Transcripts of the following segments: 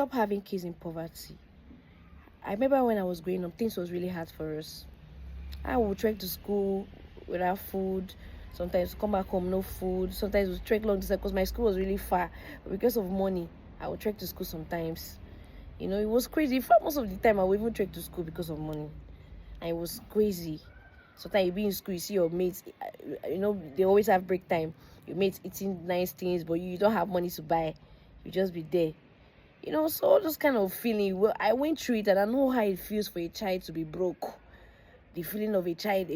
Stop having kids in poverty. I remember when I was growing up, things was really hard for us. I would trek to school without food. Sometimes come back home no food. Sometimes we trek long distance because my school was really far. But because of money, I would trek to school sometimes. It was crazy. In fact, most of the time I would even trek to school because of money. And it was crazy. Sometimes you be in school, you see your mates. They always have break time. Your mates eating nice things, but you don't have money to buy. You just be there. So all those kind of feeling. Well, I went through it, and I know how it feels for a child to be broke. The feeling of a child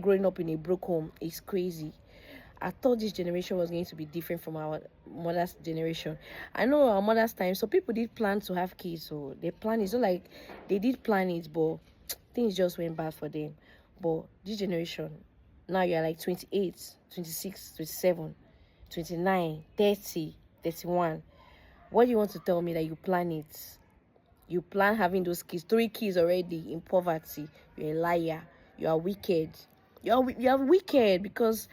growing up in a broke home is crazy. I thought this generation was going to be different from our mother's generation. I know our mother's time, so people did plan to have kids, so they plan it. So like they did plan it, but things just went bad for them. But this generation, now you're like 28, 26, 27, 29, 30, 31. What do you want to tell me that you plan it? You plan having those kids, 3 kids already in poverty. You're a liar. You are wicked. You are wicked because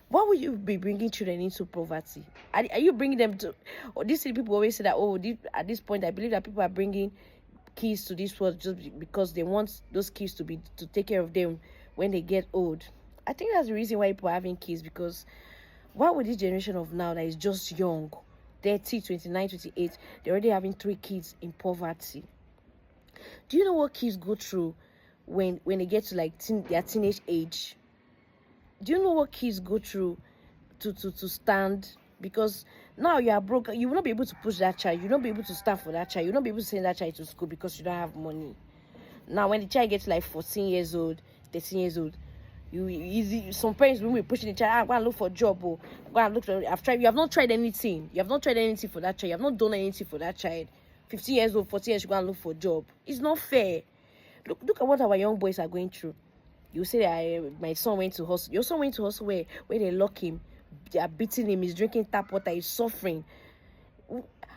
why would you be bringing children into poverty? Are you bringing them to? Or these people always say that. Oh, at this point, I believe that people are bringing kids to this world just because they want those kids to take care of them when they get old. I think that's the reason why people are having kids, because why would this generation of now that is just young, 30, 29, 28, they're already having 3 kids in poverty? Do you know what kids go through when they get to like their teenage age? Do you know what kids go through to stand? Because now you are broke, you will not be able to push that child, you will not be able to stand for that child, you will not be able to send that child to school because you don't have money. Now when the child gets like 14 years old, 13 years old, some parents will be pushing the child, go and look for a job, or go and look for. You have not tried anything. You have not tried anything for that child. You have not done anything for that child. 15 years old, 14 years, you go and look for a job. It's not fair. Look at what our young boys are going through. You say that my son went to hospital. Your son went to hospital where they lock him. They are beating him. He's drinking tap water. He's suffering.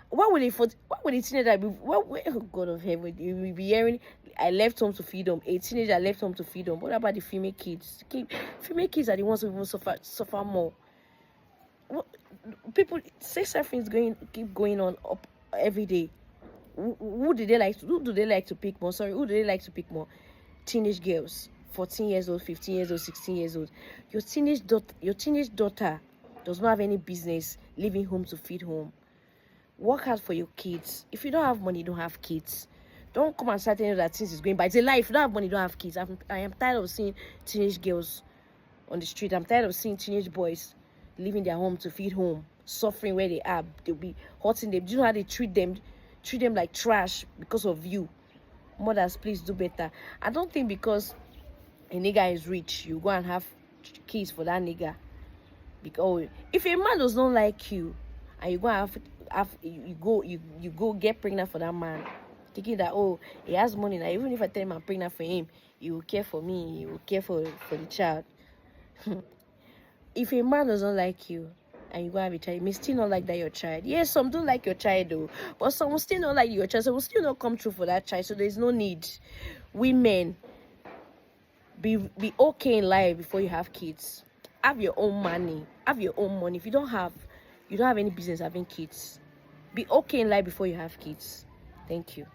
What would a teenager be? Oh God of heaven, you will be hearing, I left home to feed them. A teenager left home to feed them. What about the female kids? Female kids are the ones who even suffer more. People, sex surfing is keep going on up every day. Who do they like to pick more? Sorry, who do they like to pick more? Teenage girls, 14 years old, 15 years old, 16 years old. Your teenage daughter does not have any business leaving home to feed home. Work hard for your kids. If you don't have money, you don't have kids. Don't come and start telling you that things is going by. It's a lie. If you don't have money, you don't have kids. I am tired of seeing teenage girls on the street. I'm tired of seeing teenage boys leaving their home to feed home, suffering where they are. They'll be hurting them. Do you know how they treat them? Treat them like trash because of you. Mothers, please do better. I don't think because a nigga is rich, you go and have kids for that nigga. Because if a man does not like you, and you go you go get pregnant for that man, thinking that, oh, he has money now, even if I tell him I'm pregnant for him, he will care for me, he will care for the child. If a man doesn't like you and you go have a child, you may still not like that your child. Yes, some don't like your child though, but some will still not like your child, so will still not come true for that child. So there's no need. Women, be okay in life before you have kids. Have your own money. Have your own money. If you don't have any business having kids. Be okay in life before you have kids. Thank you.